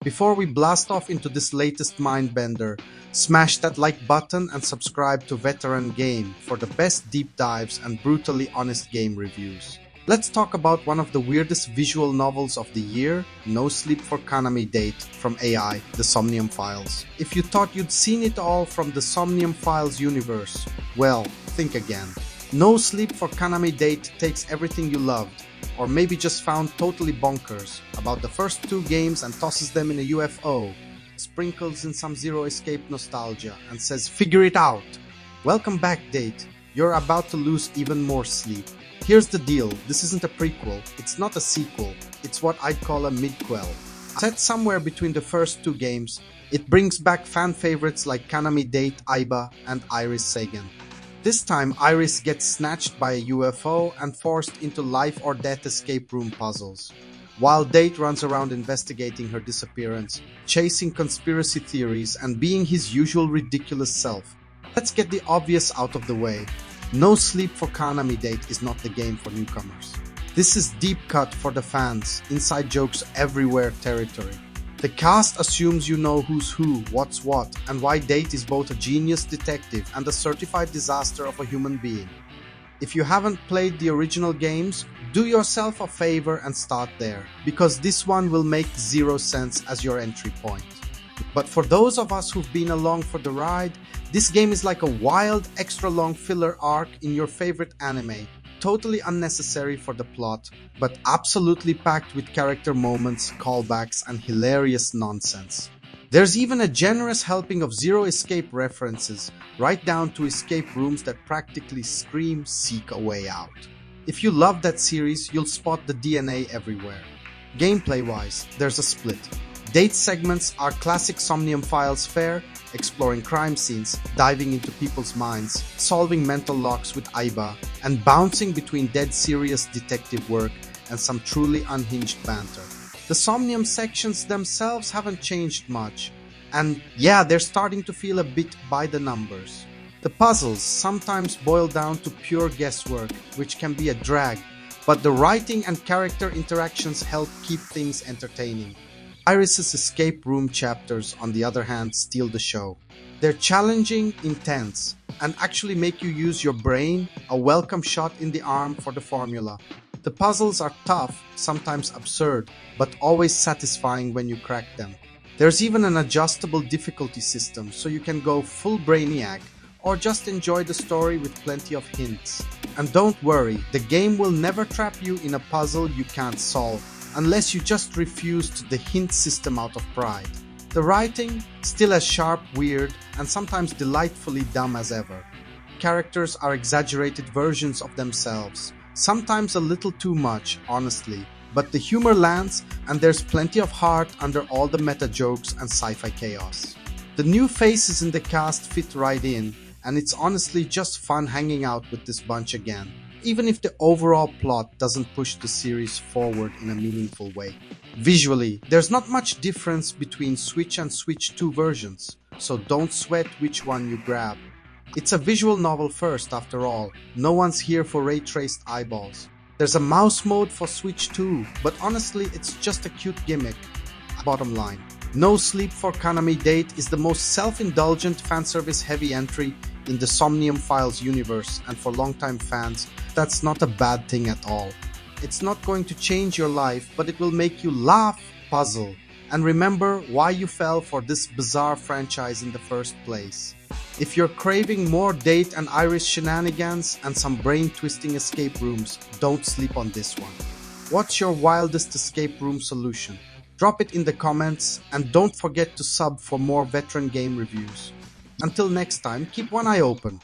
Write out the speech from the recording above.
Before we blast off into this latest mindbender, smash that like button and subscribe to Veteran Game for the best deep dives and brutally honest game reviews. Let's talk about one of the weirdest visual novels of the year, No Sleep For Kaname Date from AI, the SOMNIUM Files. If you thought you'd seen it all from the SOMNIUM Files universe, well, think again. No Sleep For Kaname Date takes everything you loved, or maybe just found totally bonkers, about the first two games and tosses them in a UFO, sprinkles in some Zero Escape nostalgia, and says, "Figure it out!" Welcome back, Date. You're about to lose even more sleep. Here's the deal, this isn't a prequel, it's not a sequel, it's what I'd call a midquel. Set somewhere between the first two games, it brings back fan favorites like Kaname Date, Aiba, and Iris Sagan. This time, Iris gets snatched by a UFO and forced into life-or-death escape room puzzles, while Date runs around investigating her disappearance, chasing conspiracy theories, and being his usual ridiculous self. Let's get the obvious out of the way. No Sleep For Kaname Date is not the game for newcomers. This is deep cut for the fans, inside jokes everywhere territory. The cast assumes you know who's who, what's what, and why Date is both a genius detective and a certified disaster of a human being. If you haven't played the original games, do yourself a favor and start there, because this one will make zero sense as your entry point. But for those of us who've been along for the ride, this game is like a wild, extra-long filler arc in your favorite anime, totally unnecessary for the plot, but absolutely packed with character moments, callbacks, and hilarious nonsense. There's even a generous helping of Zero Escape references, right down to escape rooms that practically scream "seek a way out." If you love that series, you'll spot the DNA everywhere. Gameplay-wise, there's a split. Date segments are classic SOMNIUM Files fare, exploring crime scenes, diving into people's minds, solving mental locks with Aiba, and bouncing between dead serious detective work and some truly unhinged banter. The SOMNIUM sections themselves haven't changed much, and yeah, they're starting to feel a bit by the numbers. The puzzles sometimes boil down to pure guesswork, which can be a drag, but the writing and character interactions help keep things entertaining. Iris's escape room chapters, on the other hand, steal the show. They're challenging, intense, and actually make you use your brain, a welcome shot in the arm for the formula. The puzzles are tough, sometimes absurd, but always satisfying when you crack them. There's even an adjustable difficulty system, so you can go full brainiac, or just enjoy the story with plenty of hints. And don't worry, the game will never trap you in a puzzle you can't solve, unless you just refused the hint system out of pride. The writing, still as sharp, weird, and sometimes delightfully dumb as ever. Characters are exaggerated versions of themselves, sometimes a little too much, honestly, but the humor lands and there's plenty of heart under all the meta jokes and sci-fi chaos. The new faces in the cast fit right in, and it's honestly just fun hanging out with this bunch again, even if the overall plot doesn't push the series forward in a meaningful way. Visually, there's not much difference between Switch and Switch 2 versions, so don't sweat which one you grab. It's a visual novel first, after all. No one's here for ray-traced eyeballs. There's a mouse mode for Switch 2, but honestly, it's just a cute gimmick. Bottom line, No Sleep For Kaname Date is the most self-indulgent fanservice-heavy entry in the SOMNIUM Files universe, and for longtime fans, that's not a bad thing at all. It's not going to change your life, but it will make you laugh, puzzle, and remember why you fell for this bizarre franchise in the first place. If you're craving more Date and Iris shenanigans and some brain-twisting escape rooms, don't sleep on this one. What's your wildest escape room solution? Drop it in the comments, and don't forget to sub for more veteran game reviews. Until next time, keep one eye open.